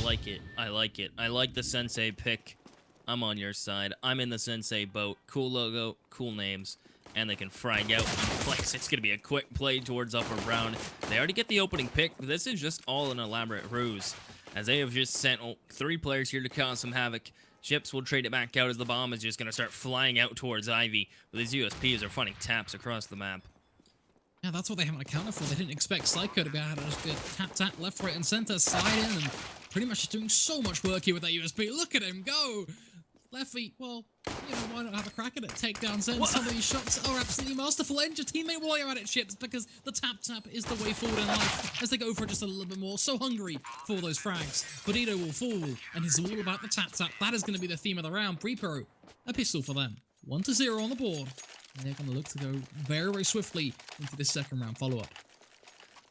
like it. I like it. I like the Sensei pick. I'm on your side. I'm in the Sensei boat. Cool logo, cool names, and they can frag out and flex. It's going to be a quick play towards upper round. They already get the opening pick. This is just all an elaborate ruse, as they have just sent 3 players here to cause some havoc. Ships will trade it back out as the bomb is just going to start flying out towards Ivy, but these USPs are finding taps across the map. Yeah, that's what they haven't accounted for. They didn't expect Psycho to be able to just be tap, left, right, and center, side in, and pretty much just doing so much work here with that USP. Look at him go! Left feet, well, you know, why not have a crack at it? Take down Zen. Some of these shots are absolutely masterful. End your teammate while you're at it, Ships, because the tap is the way forward in life as they go for just a little bit more. So hungry for those frags. Bonito will fall, and it's all about the tap. That is going to be the theme of the round. Bpro, a pistol for them. 1-0 on the board. And they're going to look to go very, very swiftly into this second round follow-up.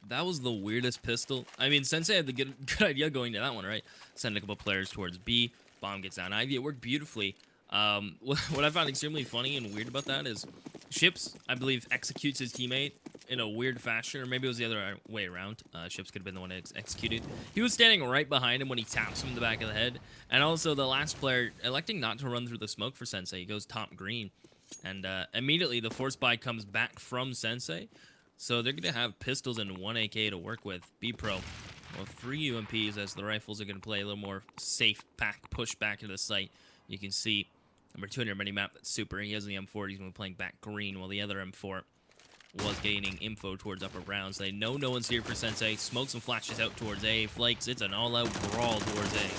That was the weirdest pistol. I mean, Sensei had the good idea going to that one, right? Send a couple players towards B. Bomb gets down Ivy. It worked beautifully. What I found extremely funny and weird about that is Ships, I believe, executes his teammate in a weird fashion, or maybe it was the other way around. Ships could have been the one that executed. He was standing right behind him when he taps him in the back of the head. And also the last player electing not to run through the smoke for Sensei. He goes top green. And immediately the force buy comes back from Sensei. So they're going to have pistols and 1 AK to work with. Bpro. Well, 3 UMPs as the rifles are going to play a little more safe pack, push back into the site. You can see number 2 on your mini-map, that's super. He has the M4, he's going to be playing back green, while the other M4 was gaining info towards upper rounds. They know no one's here for Sensei. Smokes and flashes out towards A. Flakes, it's an all-out brawl towards A.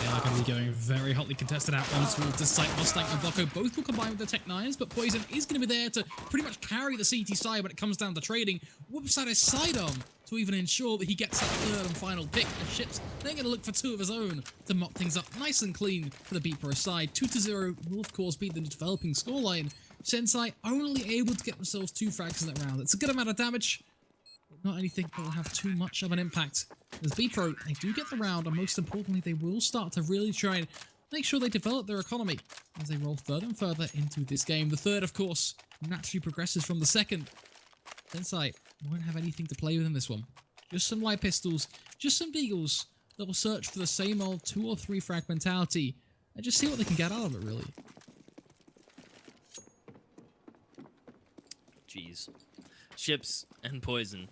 They are going to be going very hotly contested out on towards the site. Mustang and Bucko both will combine with the Tech 9s, but Poison is going to be there to pretty much carry the CT side when it comes down to trading. Whoops out his sidearm to even ensure that he gets that third and final pick. And Ships, they're going to look for 2 of his own to mop things up nice and clean for the Bpro side. 2-0 will, of course, be the developing scoreline. Sensei only able to get themselves 2 frags in that round. It's a good amount of damage, but not anything that will have too much of an impact. As Bpro, they do get the round, and most importantly, they will start to really try and make sure they develop their economy as they roll further and further into this game. The third, of course, naturally progresses from the second. Sensei won't have anything to play with in this one. Just some light pistols, just some deagles that will search for the same old 2 or 3 frag mentality and just see what they can get out of it, really. Jeez. Ships and Poison.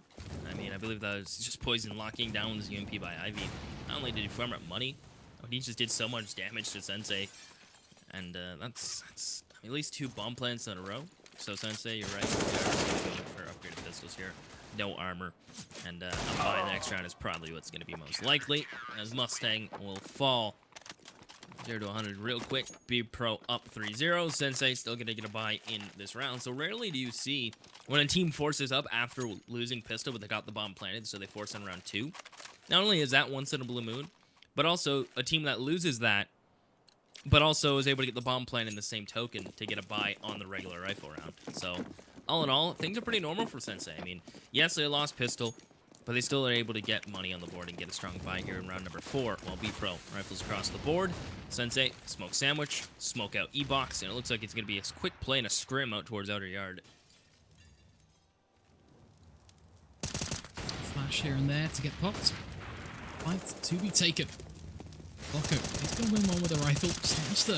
I mean, I believe that was just Poison locking down this UMP by Ivy. Not only did he farm up money, but he just did so much damage to Sensei. And that's at least 2 bomb plants in a row. So Sensei, you're right. They're going for upgraded pistols here. No armor. And I'm buying the next round is probably what's going to be most likely, as Mustang will fall 0 to 100 real quick. Bpro up 3-0. Sensei still going to get a buy in this round. So rarely do you see when a team forces up after losing pistol, but they got the bomb planted, so they force on round 2. Not only is that once in a blue moon, but also a team that loses that, but also is able to get the bomb planted in the same token to get a buy on the regular rifle round. So all in all, things are pretty normal for Sensei. I mean, yes, they lost pistol, but they still are able to get money on the board and get a strong buy here in round number 4, while Bpro rifles across the board. Sensei, smoke sandwich, smoke out E-box, and it looks like it's going to be a quick play and a scrim out towards outer yard. Flash here and there to get popped. Fight to be taken. Bucko is going to win one with a rifle. Starts to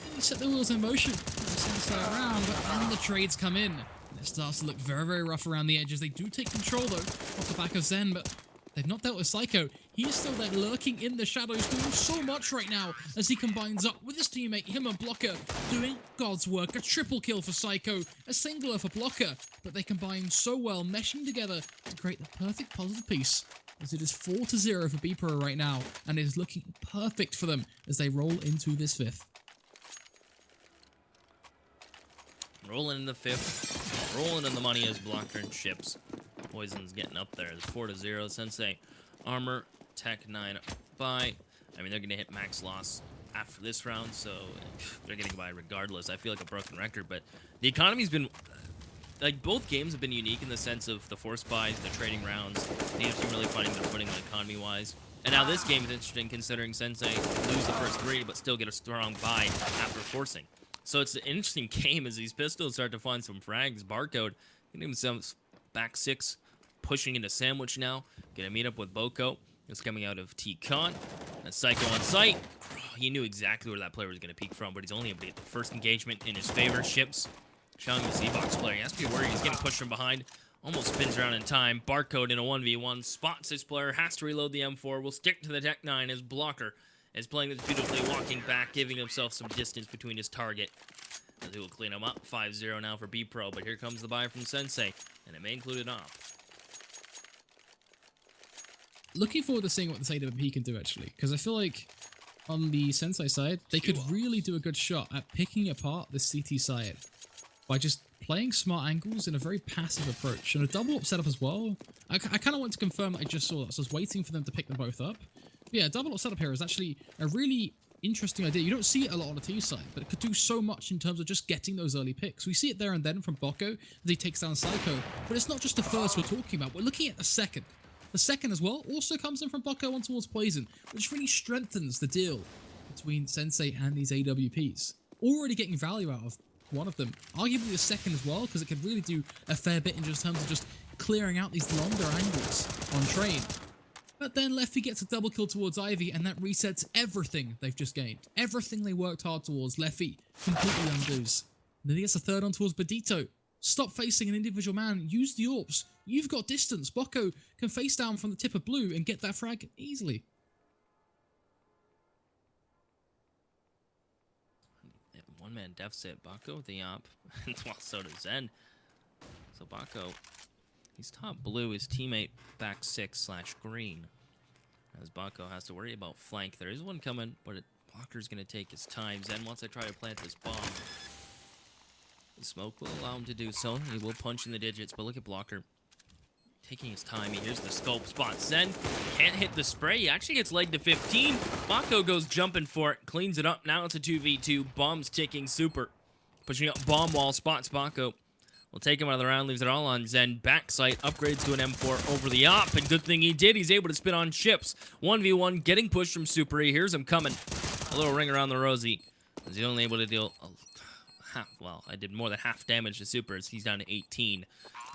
really set the wheels in motion. Sensei around, but then the trades come in. It starts to look very, very rough around the edges. They do take control, though, off the back of Zen, but they've not dealt with Psycho. He is still there lurking in the shadows, doing so much right now as he combines up with his teammate, him and Blocker, doing God's work. A triple kill for Psycho, a singular for Blocker, but they combine so well, meshing together to create the perfect puzzle piece. As it is 4-0 for Bpro right now, and it is looking perfect for them as they roll into this 5th. Rolling in the 5th, rolling in the money as Blocker and Ships. Poison's getting up there. It's 4-0. Sensei, armor, Tech 9 buy. I mean, they're going to hit max loss after this round, so they're getting by regardless. I feel like a broken record, but the economy's been... Like, both games have been unique in the sense of the force buys, the trading rounds. Teams are really finding their footing economy-wise. And now this game is interesting considering Sensei lose the first 3, but still get a strong buy after forcing. So it's an interesting game as these pistols start to find some frags. Barcode getting himself back 6, pushing into Sandwich now. Gonna meet up with Boko. It's coming out of T-Con. That's Psycho on site. He knew exactly where that player was going to peek from, but he's only able to get the first engagement in his favor. Ships showing the Z-Box player. He has to be worried. He's getting pushed from behind. Almost spins around in time. Barcode in a 1v1. Spots his player. Has to reload the M4. Will stick to the Tech 9 as Blocker is playing this beautifully, walking back, giving himself some distance between his target. As he will clean him up. 5-0 now for Bpro, but here comes the buy from Sensei, and it may include an op. Looking forward to seeing what this AWP can do, actually, because I feel like on the Sensei side, they could really do a good shot at picking apart the CT side by just playing smart angles in a very passive approach. And a double up setup as well. I kind of want to confirm that I just saw that, so I was waiting for them to pick them both up. But yeah, double up setup here is actually a really interesting idea. You don't see it a lot on the T side, but it could do so much in terms of just getting those early picks. We see it there and then from Bocco as he takes down Psycho, but it's not just the first we're talking about. We're looking at the second. The second as well also comes in from Bocco on towards Poison, which really strengthens the deal between Sensei and these AWPs. Already getting value out of one of them. Arguably the second as well, because it could really do a fair bit in just terms of just clearing out these longer angles on train. But then Leffy gets a double kill towards Ivy, and that resets everything they've just gained. Everything they worked hard towards, Leffy completely undoes. And then he gets a third on towards Badito. Stop facing an individual man. Use the AWPs. You've got distance. Bocco can face down from the tip of blue and get that frag easily. One-man deficit. Bocco with the op. Well, so does Zen. So Bocco, he's top blue. His teammate back 6/green. As Bocco has to worry about flank. There is one coming, but Blocker's going to take his time. Zen wants to try to plant this bomb. The smoke will allow him to do so. He will punch in the digits, but look at Blocker taking his time. He hears the scope spot. Zen can't hit the spray. He actually gets legged to 15. Bocco goes jumping for it, cleans it up. Now it's a 2v2. Bombs ticking super. Pushing up bomb wall, spots Bocco. Will take him out of the round, leaves it all on Zen. Backside, upgrades to an M4 over the op, and good thing he did. He's able to spin on Chips. 1v1, getting pushed from Super. He hears him coming. A little ring around the rosy. He's only able to deal well, I did more than half damage to Super as he's down to 18.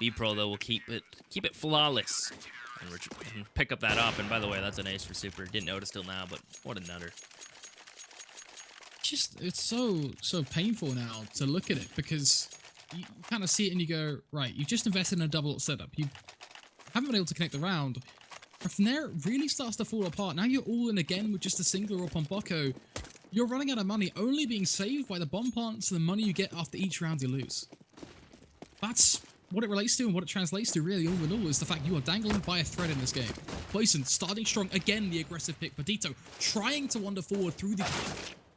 Bpro though will keep it flawless and pick up that up. And by the way, that's an ace for Super. Didn't notice till now, but what a nutter. It's so painful now to look at it, because you kind of see it and you go, right, you've just invested in a double setup. You haven't been able to connect the round. And from there, it really starts to fall apart. Now you're all in again with just a singular up on Bocco. You're running out of money, only being saved by the bomb plants and the money you get after each round you lose. That's what it relates to, and what it translates to, really, all in all, is the fact you are dangling by a thread in this game. Poison starting strong, again the aggressive pick. Badito trying to wander forward through the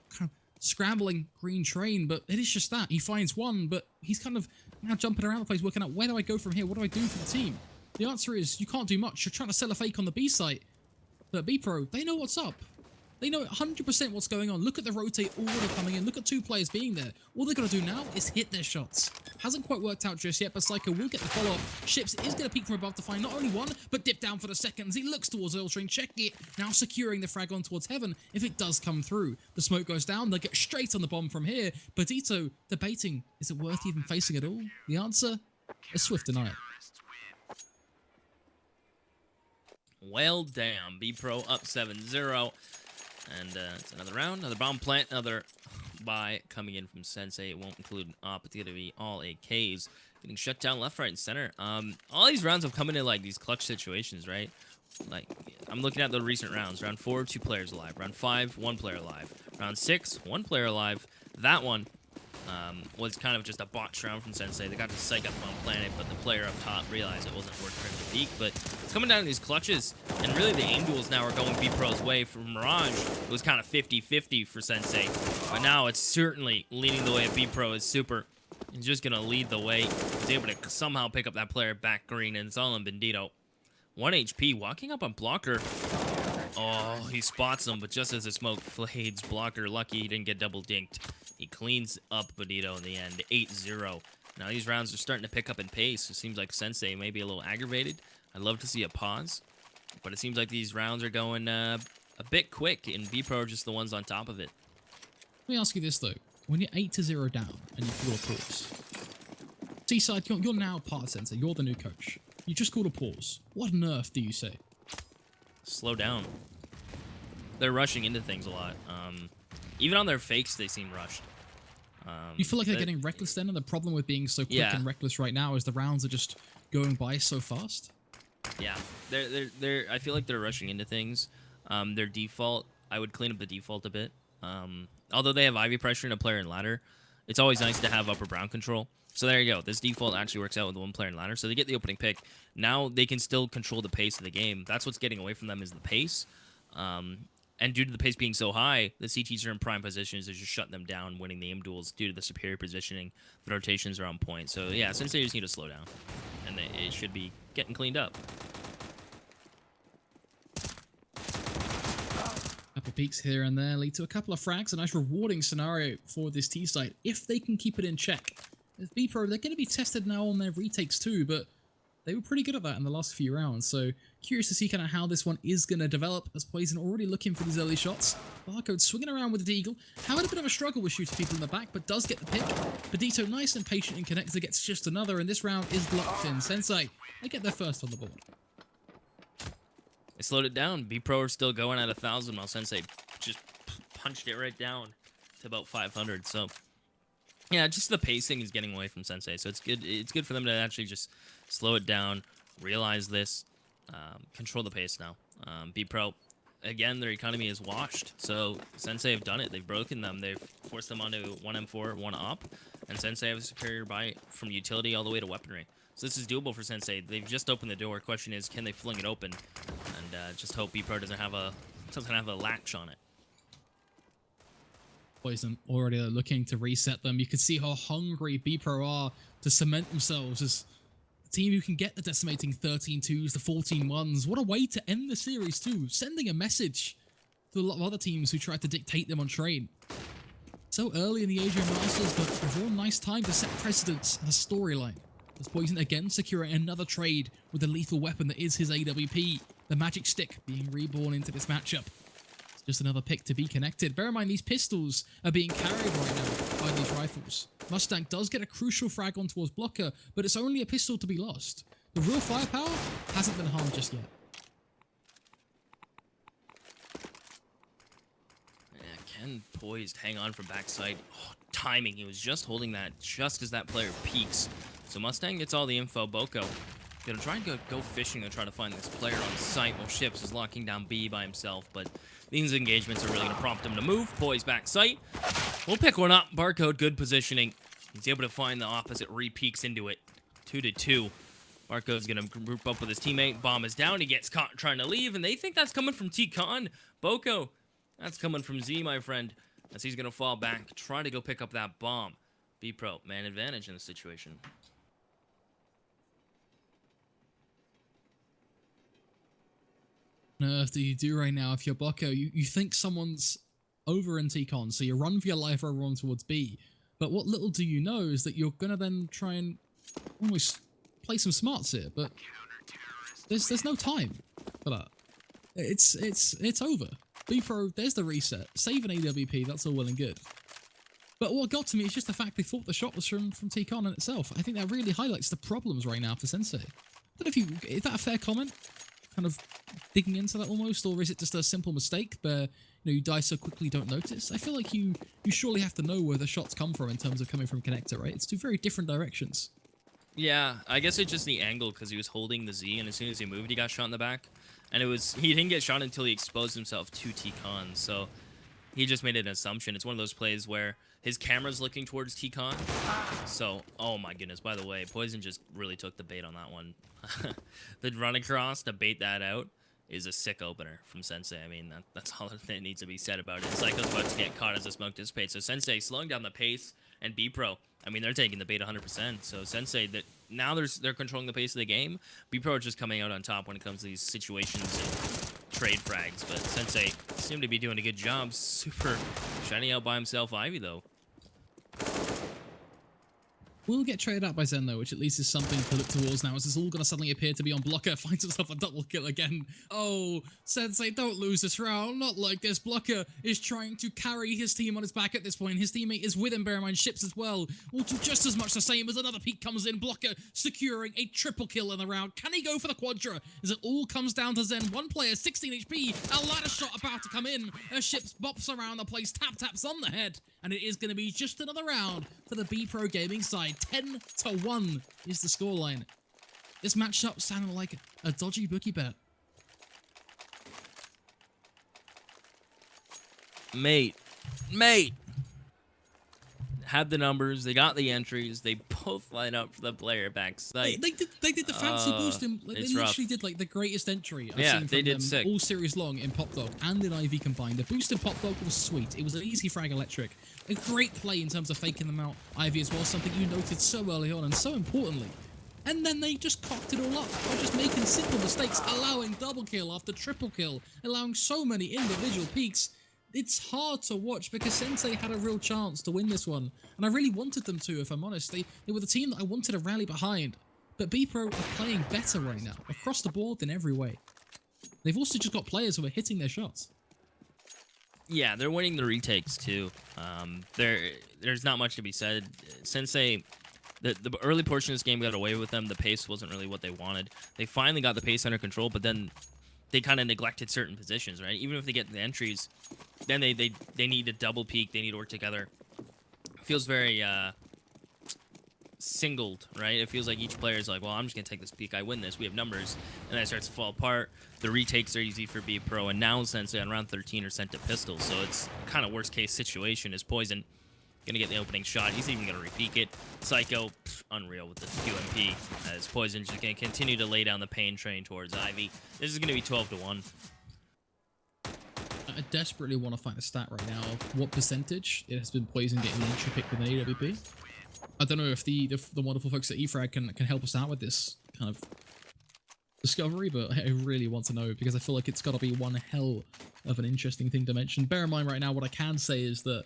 kind of scrambling green train, but it is just that. He finds one, but he's kind of now jumping around the place, working out, where do I go from here? What do I do for the team? The answer is, you can't do much. You're trying to sell a fake on the B site. But Bpro, they know what's up. They know 100% what's going on. Look at the rotate order coming in. Look at 2 players being there. All they're going to do now is hit their shots. Hasn't quite worked out just yet, but Psycho will get the follow-up. Ships is going to peek from above to find not only one, but dip down for the second as he looks towards Oil Train, checking it, now securing the frag on towards Heaven if it does come through. The smoke goes down. They'll get straight on the bomb from here. Badito debating, is it worth even facing at all? The answer? A swift denial. Well, damn. Bpro up 7-0. And it's another round, another bomb plant, another buy coming in from Sensei. It won't include an op. It's going to be all AKs. Getting shut down left, right, and center. All these rounds have come into, like, these clutch situations, right? Like, I'm looking at the recent rounds. Round 4, 2 players alive. Round 5, 1 player alive. Round 6, 1 player alive. That one was kind of just a botch round from Sensei. They got to psych up on planet, but the player up top realized it wasn't worth for him to peek. But it's coming down to these clutches, and really the aim duels now are going Bpro's way. For Mirage, it was kind of 50-50 for Sensei, but now it's certainly leading the way at Bpro as Super. He's just going to lead the way. He's able to somehow pick up that player back green, and it's all on Bandito. 1 HP, walking up on Blocker. Oh, he spots him, but just as the smoke fades, Blocker, lucky he didn't get double dinked. He cleans up Bandito in the end, 8-0. Now these rounds are starting to pick up in pace. It seems like Sensei may be a little aggravated. I'd love to see a pause, but it seems like these rounds are going a bit quick, and Bpro are just the ones on top of it. Let me ask you this, though. When you're 8-0 down and you call a pause, T-side, you're now part of Sensei. You're the new coach. You just called a pause. What on earth do you say? slow down. They're rushing into things a lot. Even on their fakes, they seem rushed. You feel like they're getting reckless then, and the problem with being so quick and reckless right now is the rounds are just going by so fast? Yeah, they're. I feel like they're rushing into things. Their default, I would clean up the default a bit. Although they have Ivy pressure and a player in ladder, it's always nice to have upper brown control. So there you go. This default actually works out with one player in ladder. So they get the opening pick. Now they can still control the pace of the game. That's what's getting away from them is the pace. And due to the pace being so high, the CTs are in prime positions. They're just shutting them down, winning the aim duels due to the superior positioning. The rotations are on point. So yeah, Sensei just need to slow down. And it should be getting cleaned up. Couple peaks here and there lead to a couple of frags. A nice rewarding scenario for this T side if they can keep it in check. As Bpro, they're going to be tested now on their retakes too, but they were pretty good at that in the last few rounds. So curious to see kind of how this one is going to develop as Poison already looking for these early shots. Barcode swinging around with the Deagle. Having a bit of a struggle with shooting people in the back, but does get the pick. Bedito nice and patient and connector gets just another, and this round is locked in. Sensei, they get their first on the board. They slowed it down. Bpro are still going at 1,000 while Sensei just punched it right down to about 500. So yeah, just the pacing is getting away from Sensei. So it's good. It's good for them to actually just slow it down, realize this, control the pace now. Bpro, again, their economy is washed. So Sensei have done it. They've broken them. They've forced them onto 1M4, 1-op, and Sensei have a superior buy from utility all the way to weaponry. So this is doable for Sensei. They've just opened the door. Question is, can they fling it open? And just hope Bpro doesn't have a latch on it. Poison already looking to reset them. You can see how hungry Bpro are to cement themselves as a team who can get the decimating 13-2s, the 14-1s. What a way to end the series too, sending a message to a lot of other teams who tried to dictate them on train. So early in the Asian Masters, but a real nice time to set precedents and a storyline. As Poison again securing another trade with the lethal weapon that is his AWP, the magic stick being reborn into this matchup. Just another pick to be connected. Bear in mind, these pistols are being carried right now by these rifles. Mustang does get a crucial frag on towards Blocker, but it's only a pistol to be lost. The real firepower hasn't been harmed just yet. Yeah, Ken poised, hang on from backside. Oh, timing, he was just holding that just as that player peaks. So Mustang gets all the info. Boko gonna try and go fishing to try to find this player on site while Ships is locking down B by himself, but these engagements are really gonna prompt him to move. Poise back sight. We'll pick one up. Barcode, good positioning. He's able to find the opposite, re-peeks into it. 2-2. Barcode's gonna group up with his teammate. Bomb is down. He gets caught trying to leave, and they think that's coming from T-Con. Boko, that's coming from Z, my friend, as he's gonna fall back, try to go pick up that bomb. Bpro, man advantage in this situation. What on earth do you do right now if you're Boko? You think someone's over in T-Con, so you run for your life over on towards B. But what little do you know is that you're gonna then try and almost play some smarts here, but there's no time for that. It's over. Bpro, there's the reset. Save an AWP, that's all well and good. But what got to me is just the fact they thought the shot was from T-Con in itself. I think that really highlights the problems right now for Sensei. I don't know is that a fair comment? Kind of digging into that almost, or is it just a simple mistake where you die so quickly you don't notice? I feel like you surely have to know where the shots come from in terms of coming from connector, right? It's two very different directions. Yeah, I guess it's just the angle because he was holding the Z, and as soon as he moved, he got shot in the back. And he didn't get shot until he exposed himself to T-Con, so he just made an assumption. It's one of those plays where his camera's looking towards T-Con. So, oh my goodness, by the way, Poison just really took the bait on that one. The run across to bait that out is a sick opener from Sensei. I mean, that's all that needs to be said about it. Psycho's about to get caught as the smoke dissipates. So Sensei slowing down the pace, and Bpro, I mean, they're taking the bait 100%. So Sensei, that now they're controlling the pace of the game. Bpro are just coming out on top when it comes to these situations and trade frags. But Sensei seem to be doing a good job. Super shining out by himself. Ivy, though. Will get traded out by Zen though, which at least is something to look towards now, as it's all going to suddenly appear to be on Blocker. Finds himself a double kill again. Oh, Sensei, don't lose this round. Not like this. Blocker is trying to carry his team on his back at this point. His teammate is with him, bear in mind, Ships as well. Will do just as much the same as another peek comes in. Blocker securing a triple kill in the round. Can he go for the quadra? As it all comes down to Zen. One player, 16 HP. A ladder shot about to come in. As Ships bops around the place, taps on the head. And it is going to be just another round for the Bpro Gaming side. 10-1 is the scoreline. This matchup sounded like a dodgy bookie bet. Mate. Had the numbers, they got the entries, they both line up for the player back site. They did the fancy boost. They literally rough. did like the greatest entry I've Yeah, seen they from did them sick. all series long in Pop Dog and in IV combined. The boost in Pop Dog was sweet. It was an easy frag electric. A great play in terms of faking them out. IV as well, something you noted so early on and so importantly. And then they just cocked it all up by just making simple mistakes, allowing double kill after triple kill, allowing so many individual peaks. It's hard to watch because Sensei had a real chance to win this one. And I really wanted them to, if I'm honest. They were the team that I wanted to rally behind. But Bpro are playing better right now, across the board in every way. They've also just got players who are hitting their shots. Yeah, they're winning the retakes too. There's not much to be said. Sensei, the early portion of this game got away with them. The pace wasn't really what they wanted. They finally got the pace under control, but then they kind of neglected certain positions, right? Even if they get the entries, then they need to double peak. They need to work together. It feels very singled, right? It feels like each player is like, well, I'm just going to take this peak. I win this. We have numbers. And then it starts to fall apart. The retakes are easy for Bpro. And now Sensei on round 13 are sent to pistols. So it's kind of worst case situation is Poison going to get the opening shot. He's even going to repeak it. Psycho, unreal with the QMP, as Poison's just going to continue to lay down the pain train towards Ivy. This is going to be 12-1. I desperately want to find a stat right now of what percentage it has been Poison getting the entry pick with an AWP. I don't know if the wonderful folks at eFrag can help us out with this kind of discovery, but I really want to know because I feel like it's got to be one hell of an interesting thing to mention. Bear in mind right now, what I can say is that,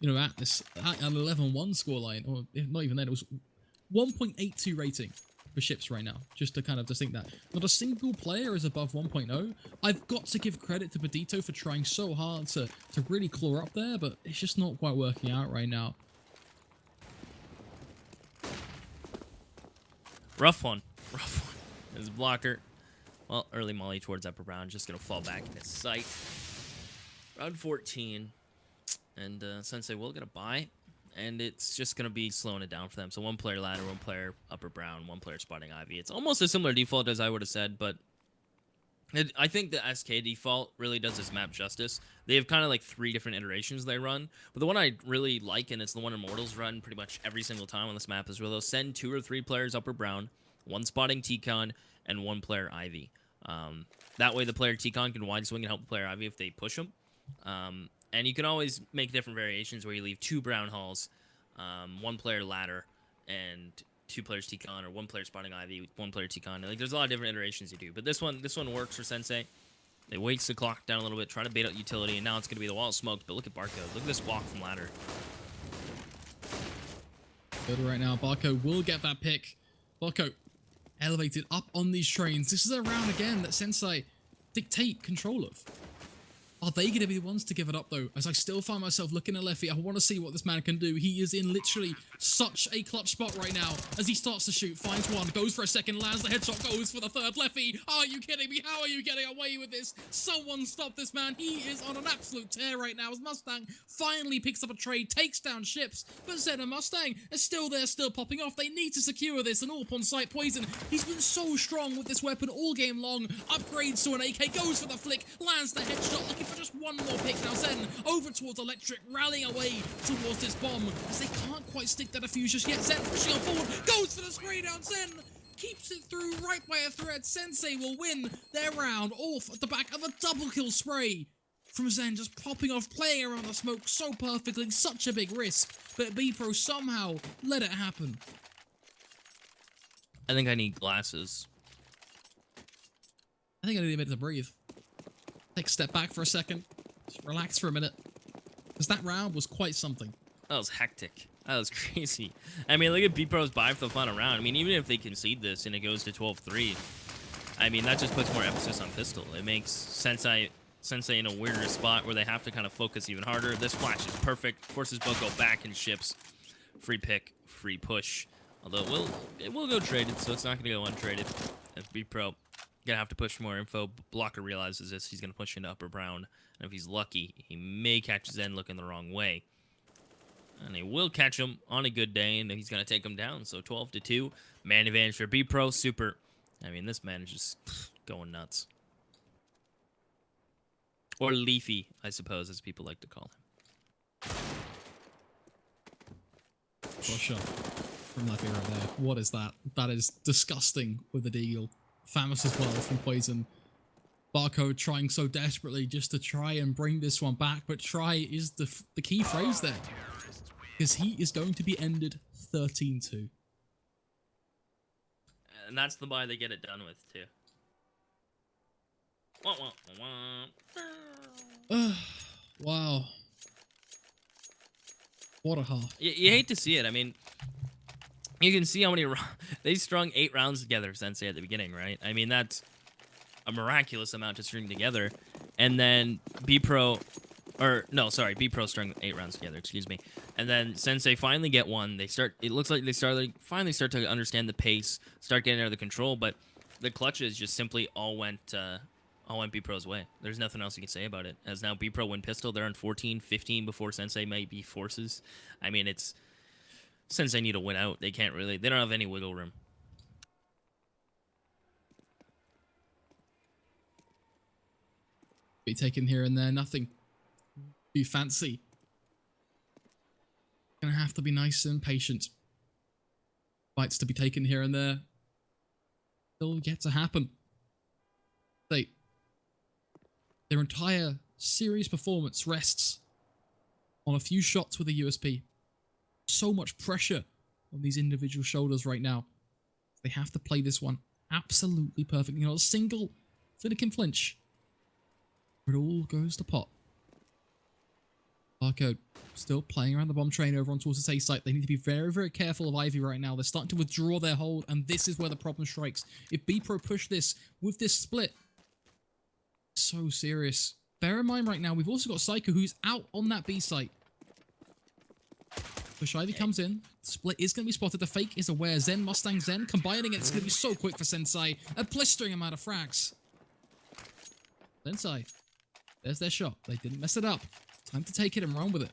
you know, at an 11-1 scoreline, or if not even then, it was 1.82 rating for Ships right now, just to kind of distinct that. Not a single player is above 1.0. I've got to give credit to Pedito for trying so hard to really claw up there, but it's just not quite working out right now. Rough one. His blocker. Well, early molly towards upper round, just going to fall back in his sight. Round 14. And Sensei will get a bye, and it's just going to be slowing it down for them. So one player ladder, one player upper brown, one player spotting Ivy. It's almost a similar default as I would have said, but I think the SK default really does this map justice. They have kind of like 3 different iterations they run, but the one I really like, and it's the one Immortals run pretty much every single time on this map, is where they'll send 2 or 3 players upper brown, 1 spotting T-Con, and 1 player Ivy. That way the player T-Con can wide swing and help the player Ivy if they push them. And you can always make different variations where you leave 2 brown halls, 1 player ladder, and 2 players T-Con, or 1 player spotting Ivy, 1 player T-Con. Like, there's a lot of different iterations you do. But this one works for Sensei. They waits the clock down a little bit, try to bait out utility, and now it's going to be the wall of smoke. But look at Barco. Look at this walk from ladder. Good right now. Barco will get that pick. Barco elevated up on these trains. This is a round again that Sensei dictate control of. Are they going to be the ones to give it up, though? As I still find myself looking at Leffy, I want to see what this man can do. He is in literally such a clutch spot right now as he starts to shoot, finds one, goes for a second, lands the headshot, goes for the third. Leffy, are you kidding me? How are you getting away with this? Someone stop this man. He is on an absolute tear right now as Mustang finally picks up a trade, takes down Ships, but Zen and Mustang are still there, still popping off. They need to secure this, and AWP on site. Poison, he's been so strong with this weapon all game long. Upgrades to an AK, goes for the flick, lands the headshot, looking for just one more pick. Now Zen over towards Electric, rallying away towards this bomb as they can't quite stick that defuse just yet. Zen pushing on forward, goes for the spray down. Zen keeps it through right by a thread. Sensei will win their round off at the back of a double kill spray from Zen, just popping off, playing around the smoke so perfectly. Such a big risk, but Bpro somehow let it happen. I think I need glasses. I think I need a bit to breathe. Take a step back for a second. Just relax for a minute. Because that round was quite something. That was hectic. That was crazy. I mean, look at Bpro's buy for the final round. I mean, even if they concede this and it goes to 12-3, I mean, that just puts more emphasis on pistol. It makes Sensei in a weirder spot where they have to kind of focus even harder. This flash is perfect. Forces Bpro back and ships. Free pick, free push. Although it will go traded, so it's not going to go untraded. If Bpro gonna have to push for more info. Blocker realizes this. He's gonna push into upper brown, and if he's lucky, he may catch Zen looking the wrong way. And he will catch him on a good day, and he's gonna take him down. So 12-2, man advantage for Bpro. Super. I mean, this man is just going nuts. Or Leafy, I suppose, as people like to call him. For sure. From Leafy right there. What is that? That is disgusting with the deagle. Famous as well from Poison. Barcode trying so desperately just to try and bring this one back, but try is the key phrase there. Because he is going to be ended 13-2. And that's the buy they get it done with, too. Wow. What a half. You hate to see it. I mean, you can see how many... They strung 8 rounds together, Sensei, at the beginning, right? I mean, that's a miraculous amount to string together. And then Bpro... Or, no, sorry, Bpro strung 8 rounds together, excuse me. And then Sensei finally get one. They start... It looks like they finally start to understand the pace, start getting out of the control, but the clutches just simply all went Bpro's way. There's nothing else you can say about it. As now Bpro win pistol, they're on 14-15 before Sensei might be forces. I mean, it's... Sensei need to win out. They can't really... They don't have any wiggle room. Be taken here and there, nothing. Be fancy. Gonna have to be nice and patient. Fights to be taken here and there. Still yet to happen. Their entire series performance rests on a few shots with a USP. So much pressure on these individual shoulders right now. They have to play this one absolutely perfectly. Not a single Finnegan flinch. It all goes to pot. Barcode still playing around the bomb train over on towards the safe site. They need to be very, very careful of Ivy right now. They're starting to withdraw their hold, and this is where the problem strikes. If Bpro push this with this split, so serious. Bear in mind right now, we've also got Psycho who's out on that B site. Push Ivy comes in. Split is going to be spotted. The fake is aware. Zen, Mustang, Zen. Combining it, it's going to be so quick for Sensei. A blistering amount of frags. Sensei. There's their shot. They didn't mess it up. Time to take it and run with it.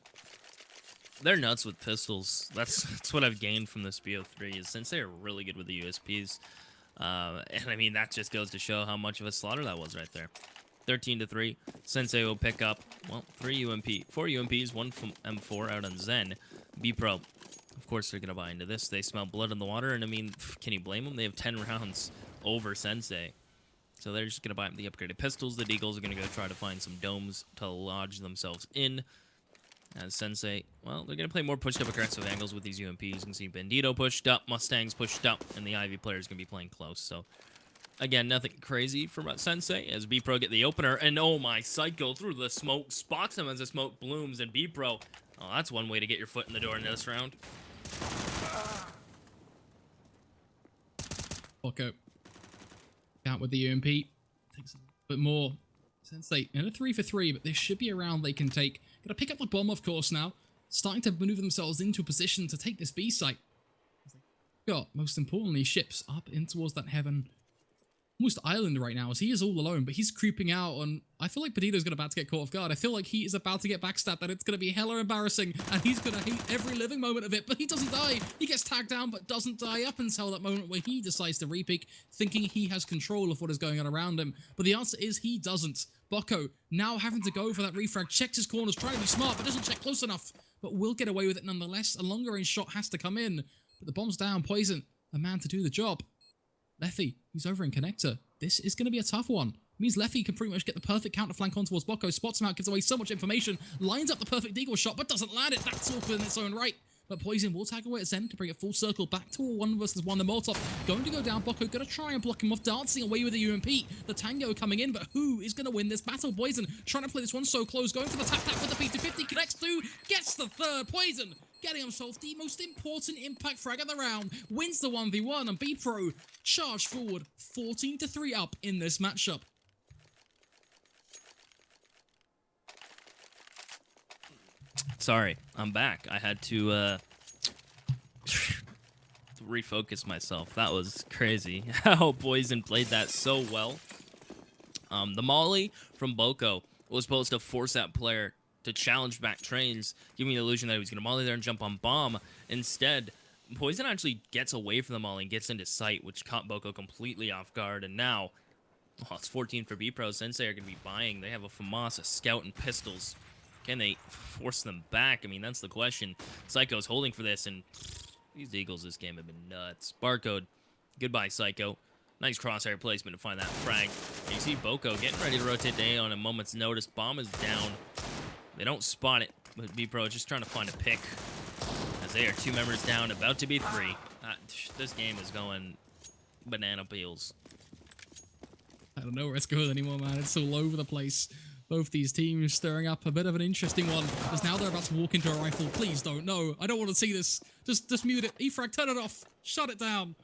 They're nuts with pistols. That's what I've gained from this BO3 is Sensei are really good with the USPs. And I mean, that just goes to show how much of a slaughter that was right there. 13-3. Sensei will pick up, well, 4 UMPs, 1 from M4 out on Zen. Bpro, of course, they're going to buy into this. They smell blood in the water, and I mean, can you blame them? They have 10 rounds over Sensei. So they're just going to buy the upgraded pistols. The Deagles are going to go try to find some domes to lodge themselves in. As Sensei, well, they're going to play more pushed up aggressive angles with these UMPs. You can see Bandito pushed up, Mustangs pushed up, and the Ivy player is going to be playing close. So, again, nothing crazy from Sensei as Bpro get the opener. And oh my, Psycho through the smoke, spots him as the smoke blooms. And Bpro, oh, that's one way to get your foot in the door in this round. Walko. Out with the UMP. Takes a bit more. Sensei in a 3 for 3, but this should be a round they can take. Gotta pick up the bomb, of course, now. Starting to maneuver themselves into a position to take this B site. Got, most importantly, ships up in towards that heaven. Almost island right now, as he is all alone, but he's creeping out on... I feel like Bandito's about to get caught off guard. I feel like he is about to get backstabbed, and it's going to be hella embarrassing, and he's going to hate every living moment of it, but he doesn't die. He gets tagged down, but doesn't die up until that moment where he decides to repeak, thinking he has control of what is going on around him. But the answer is he doesn't. Bocco, now having to go for that refrag, checks his corners, trying to be smart, but doesn't check close enough, but will get away with it nonetheless. A longer range shot has to come in, but the bomb's down. Poison, a man to do the job. Leffy, he's over in connector. This is going to be a tough one. It means Leffy can pretty much get the perfect counter flank on towards Bocco, spots him out, gives away so much information, lines up the perfect deagle shot, but doesn't land it. That's awkward in its own right. But Poison will tag away at Zen to bring it full circle back to a 1 versus 1. The Molotov going to go down. Bocco going to try and block him off, dancing away with the UMP. The Tango coming in, but who is going to win this battle? Poison trying to play this one so close, going for the tap with the P250, connects 2, gets the third. Poison getting himself the most important impact frag of the round, wins the 1v1, and Bpro charge forward 14-3 up in this matchup. Sorry, I'm back. I had to refocus myself. That was crazy how Poison played that so well. The molly from Bpro was supposed to force that player to challenge back trains, giving the illusion that he was going to molly there and jump on bomb. Instead, Poison actually gets away from the molly and gets into sight, which caught Bpro completely off guard. And now, well, it's 14 for Bpro. Sensei are going to be buying. They have a FAMAS, a scout, and pistols. Can they force them back? I mean, that's the question. Psycho's holding for this, and these Eagles this game have been nuts. Barcode, goodbye, Psycho. Nice crosshair placement to find that frag. And you see Bpro getting ready to rotate the A on a moment's notice. Bomb is down. They don't spot it, but Bpro is just trying to find a pick. As they are 2 members down, about to be 3. This game is going banana peels. I don't know where it's going anymore, man. It's all over the place. Both these teams stirring up a bit of an interesting one. Because now they're about to walk into a rifle. Please don't. No, I don't want to see this. Just mute it. E-frag, turn it off. Shut it down.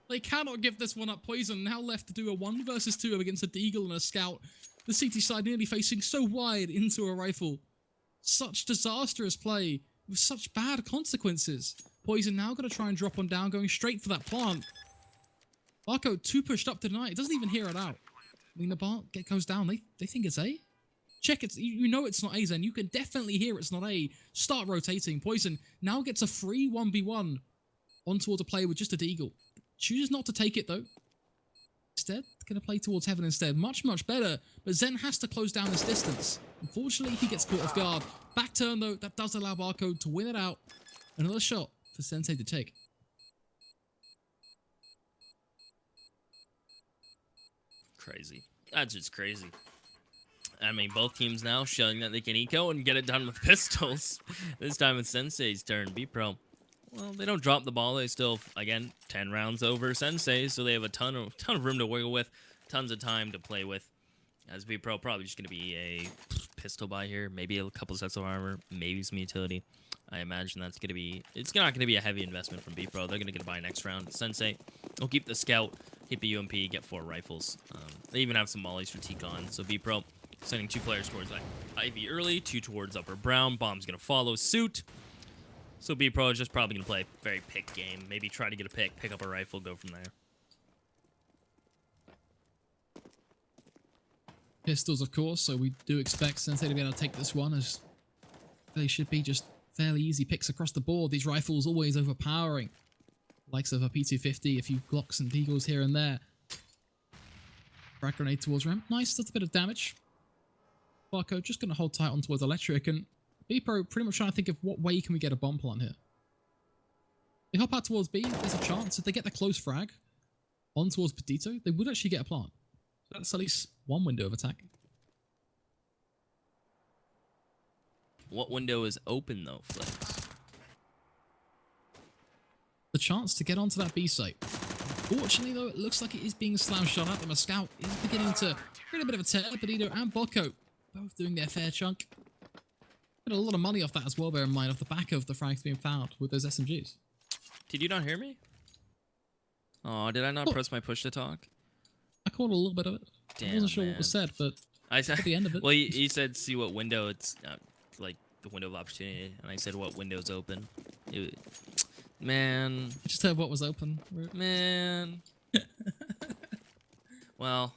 They cannot give this one up. Poison now left to do a 1 versus 2 against a Deagle and a Scout. The CT side nearly facing so wide into a rifle. Such disastrous play with such bad consequences. Poison now going to try and drop on down, going straight for that plant. Barco 2 pushed up tonight. It doesn't even hear it out. I mean, the bar goes down. They think it's A. Check it. You know it's not A, Zen. You can definitely hear it's not A. Start rotating. Poison now gets a free 1v1 on towards a player with just a Deagle. Chooses not to take it, though. Instead, going to play towards Heaven instead. Much, much better. But Zen has to close down this distance. Unfortunately, he gets caught off guard. Back turn, though. That does allow Barcode to win it out. Another shot for Sensei to take. Crazy. That's just crazy. I mean, both teams now showing that they can eco and get it done with pistols. This time it's Sensei's turn. Bpro, well, they don't drop the ball. They still, again, 10 rounds over Sensei, so they have a ton of room to wiggle with, tons of time to play with. As Bpro, probably just going to be a pistol buy here, maybe a couple sets of armor, maybe some utility. I imagine that's going to be, it's not going to be a heavy investment from Bpro. They're going to get a buy next round. Sensei will keep the scout, hit the UMP, get 4 rifles. They even have some mollies for T-Con, so Bpro sending 2 players towards Ivy early, 2 towards Upper Brown. Bomb's going to follow suit. So Bpro is just probably going to play a very pick game. Maybe try to get a pick up a rifle, go from there. Pistols, of course, so we do expect Sensei to be able to take this one, as they should be just fairly easy picks across the board. These rifles always overpowering. Likes of a P250, a few Glocks and Deagles here and there. Frag grenade towards ramp. Nice, that's a bit of damage. Barco just going to hold tight on towards Electric, and Bpro pretty much trying to think of what way can we get a bomb plant here. They hop out towards B, there's a chance. If they get the close frag on towards Petito, they would actually get a plant. So that's at least one window of attack. What window is open, though, Flex? The chance to get onto that B site. Fortunately, though, it looks like it is being slam shot at them. A Scout is beginning to get a bit of a tear. Petito and Bocco both doing their fair chunk. Got a lot of money off that as well, bear in mind, off the back of the frags being found with those SMGs. Did you not hear me? Oh, did I not press my push to talk? I caught a little bit of it. Damn, I wasn't sure man. what was said, but I said at the end of it. Well, he said see what window it's like the window of opportunity, and I said what window's open. Man, I just heard what was open. Man. Well,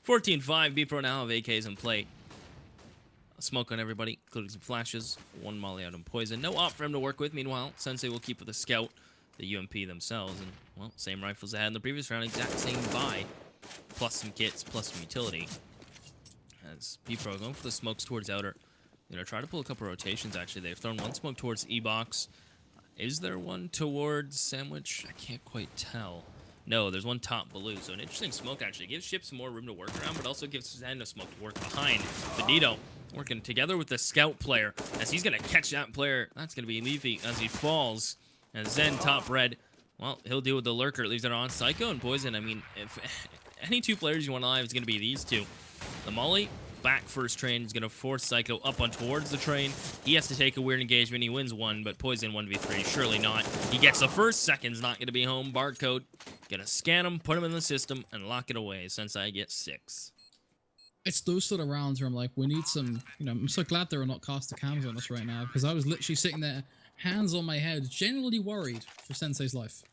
14-5. Bpro now have AKs in play. A smoke on everybody, including some flashes. 1 molly out on Poison. No op for him to work with. Meanwhile, Sensei will keep with the scout, the UMP themselves, and well, same rifles they had in the previous round, exact same buy, plus some kits, plus some utility. As Bpro going for the smokes towards outer. You know, try to pull a couple rotations. Actually, they've thrown 1 smoke towards E-box. Is there one towards Sandwich? I can't quite tell. No, there's 1 top blue. So an interesting smoke, actually. It gives Ship some more room to work around, but also gives Zen a smoke to work behind. Benito working together with the scout player, as he's going to catch that player. That's going to be Leafy as he falls. And Zen top red. Well, he'll deal with the lurker. Leaves it on Psycho and Poison. I mean, if any 2 players you want alive, it's going to be these 2. The molly back first train. He's going to force Psycho up on towards the train. He has to take a weird engagement. He wins one, but Poison 1v3. Surely not. He gets the first. Second's not going to be home. Barcode. Going to scan him, put him in the system, and lock it away. Sensei gets 6. It's those sort of rounds where I'm like, we need some, I'm so glad there are not caster cams on us right now, because I was literally sitting there, hands on my head, genuinely worried for Sensei's life.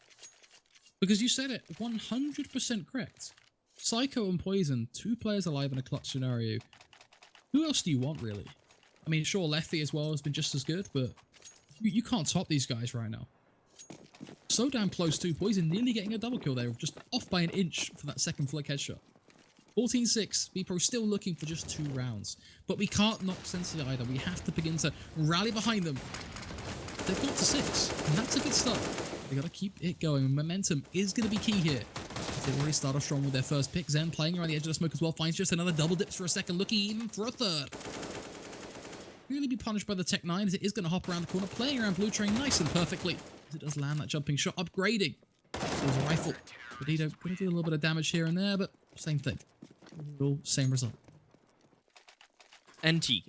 Because you said it, 100% correct. Psycho and Poison, 2 players alive in a clutch scenario. Who else do you want, really? I mean, sure, Lefty as well has been just as good, but you can't top these guys right now. So damn close too. Poison nearly getting a double kill there, just off by an inch for that second flick headshot. 14-6, Bpro still looking for just 2 rounds. But we can't knock Sensei either. We have to begin to rally behind them. They've got to 6, and that's a good start. They got to keep it going. Momentum is going to be key here. They already start off strong with their first pick. Zen playing around the edge of the smoke as well. Finds just another double dips for a second. Looking even for a third. Really be punished by the Tech 9 as it is going to hop around the corner. Playing around Blue Train nice and perfectly. As it does land that jumping shot. Upgrading. There's a rifle. Benito going to do a little bit of damage here and there, but same thing. All same result. NT.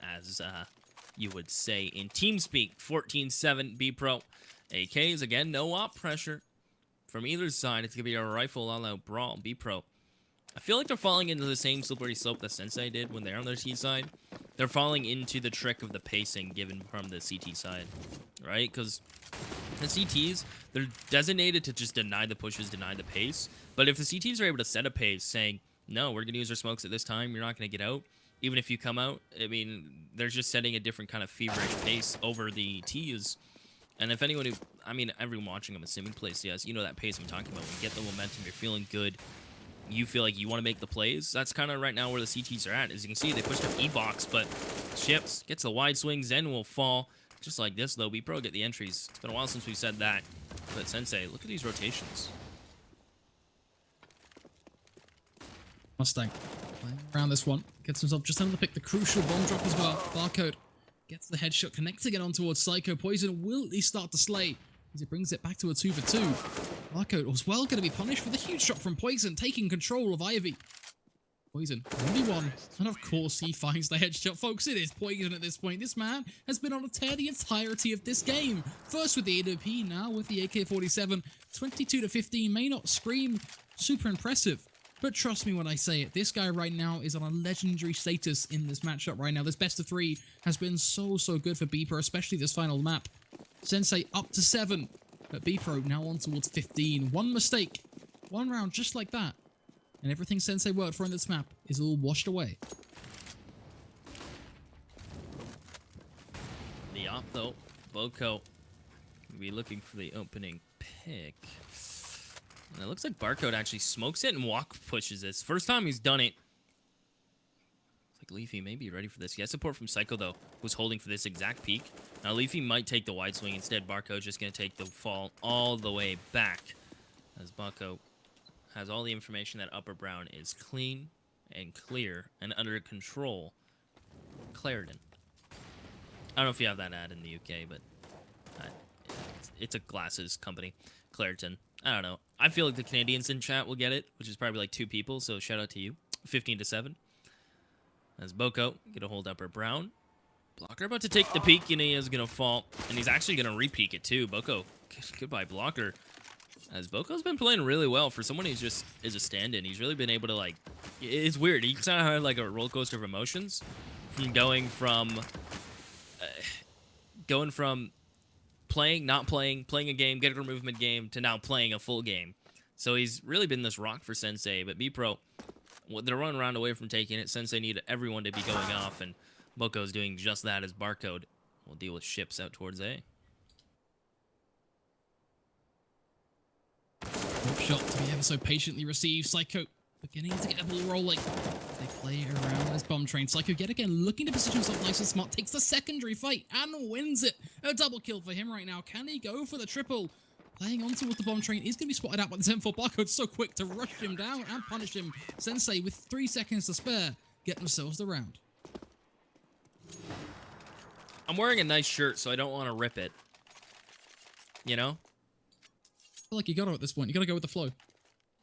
As you would say in TeamSpeak, 14-7 Bpro. AKs, again, no op pressure from either side. It's going to be a rifle all-out brawl. Bpro. I feel like they're falling into the same slippery slope that Sensei did when they're on their T side. They're falling into the trick of the pacing given from the CT side, right? Because the CTs, they're designated to just deny the pushes, deny the pace. But if the CTs are able to set a pace saying, no, we're going to use our smokes at this time, you're not going to get out. Even if you come out, I mean, they're just setting a different kind of feverish pace over the Ts. And if anyone who, I mean, everyone watching, I'm assuming, plays CS, you know that pace I'm talking about. When you get the momentum, you're feeling good. You feel like you want to make the plays. That's kind of right now where the CTs are at. As you can see, they pushed up E-Box, but Chips gets the wide swing. Zen will fall. Just like this, though, Bpro get the entries. It's been a while since we said that. But Sensei, look at these rotations. Mustang playing around this one. Gets himself just under the pick. The crucial bomb drop as well. Barcode gets the headshot, connecting it on towards Psycho. Poison will at least start to slay as he brings it back to a 2-for-2. Barcode was well going to be punished with a huge shot from Poison, taking control of Ivy. Poison, 1v1, and of course he finds the headshot. Folks, it is Poison at this point. This man has been on a tear the entirety of this game. First with the AWP, now with the AK-47. 22-15 may not scream super impressive, but trust me when I say it, this guy right now is on a legendary status in this matchup right now. This best of 3 has been so good for Bpro, especially this final map. Sensei up to 7, but Bpro now on towards 15. One mistake, one round just like that, and everything Sensei worked for in this map is all washed away. The op, though, Boko will be looking for the opening pick. And it looks like Barcode actually smokes it and walk pushes this. First time he's done it. It's like Leafy may be ready for this. He has support from Psycho, though, who's holding for this exact peak. Now, Leafy might take the wide swing. Instead, Barcode's just going to take the fall all the way back. As Bako has all the information that Upper Brown is clean and clear and under control. Clarendon. I don't know if you have that ad in the UK, but it's a glasses company. Clarendon. I don't know. I feel like the Canadians in chat will get it, which is probably like 2 people, so shout out to you. 15-7. As Boko get a hold Upper Brown. Blocker about to take the peek, and he is going to fall. And he's actually going to re-peek it, too. Boko, goodbye, Blocker. As Boko's been playing really well for someone who's just is a stand-in. He's really been able to, like... It's weird. He kind of had, like, a roller coaster of emotions. From going from playing, not playing, playing a game, getting a movement game, to now playing a full game. So he's really been this rock for Sensei. But Bpro, they're running around away from taking it. Sensei needed everyone to be going off, and Boko's doing just that as Barcode will deal with ships out towards A. Top shot to be ever so patiently received. Psycho beginning to get the ball rolling. They play around this bomb train. Psycho yet again looking to position himself nice and smart. Takes the secondary fight and wins it. A double kill for him right now. Can he go for the triple? Playing on towards the bomb train is going to be spotted out by the 10-4. Barcode's so quick to rush him down and punish him. Sensei with 3 seconds to spare get themselves the round. I'm wearing a nice shirt, so I don't want to rip it. You know? I feel like you got to at this point. You got to go with the flow.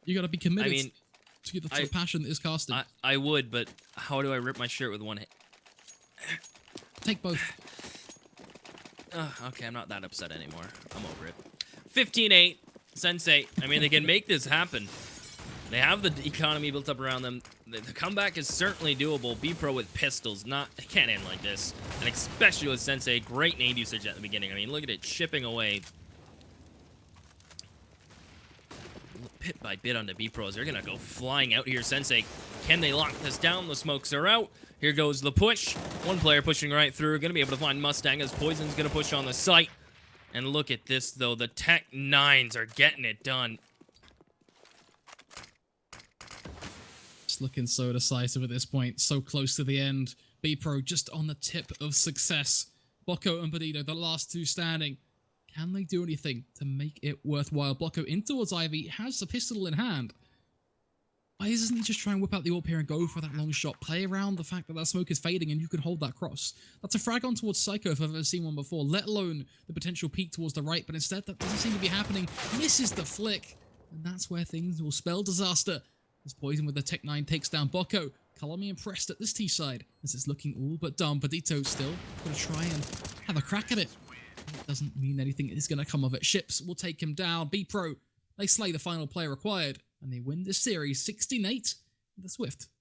You got to be committed. I mean, to get the sort of passion that is casted. I would, but how do I rip my shirt with one hand? Take both. Okay, I'm not that upset anymore. I'm over it. 15-8, Sensei. I mean, they can make this happen. They have the economy built up around them. The comeback is certainly doable. Bpro with pistols, it can't end like this. And especially with Sensei, great nade usage at the beginning. I mean, look at it, chipping away. Bit by bit onto Bpros. They're gonna go flying out here. Sensei, can they lock this down? The smokes are out. Here goes the push. One player pushing right through. Gonna be able to find Mustang as Poison's gonna push on the site. And look at this, though. The Tech 9s are getting it done. Just looking so decisive at this point. So close to the end. Bpro just on the tip of success. Bocco and Perdido, the last two standing. Can they do anything to make it worthwhile? Bocco in towards Ivy, has a pistol in hand. Why doesn't he just try and whip out the AWP here and go for that long shot? Play around the fact that that smoke is fading and you can hold that cross. That's a frag on towards Psycho if I've ever seen one before, let alone the potential peek towards the right, but instead that doesn't seem to be happening. Misses the flick, and that's where things will spell disaster. As Poison with the Tech 9 takes down Bocco. Kalami impressed at this T side, as it's looking all but done. Perdido still going to try and have a crack at it. It doesn't mean anything is going to come of it. Ships will take him down. Bpro, they slay the final player required, and they win this series 16-8 with the Swift.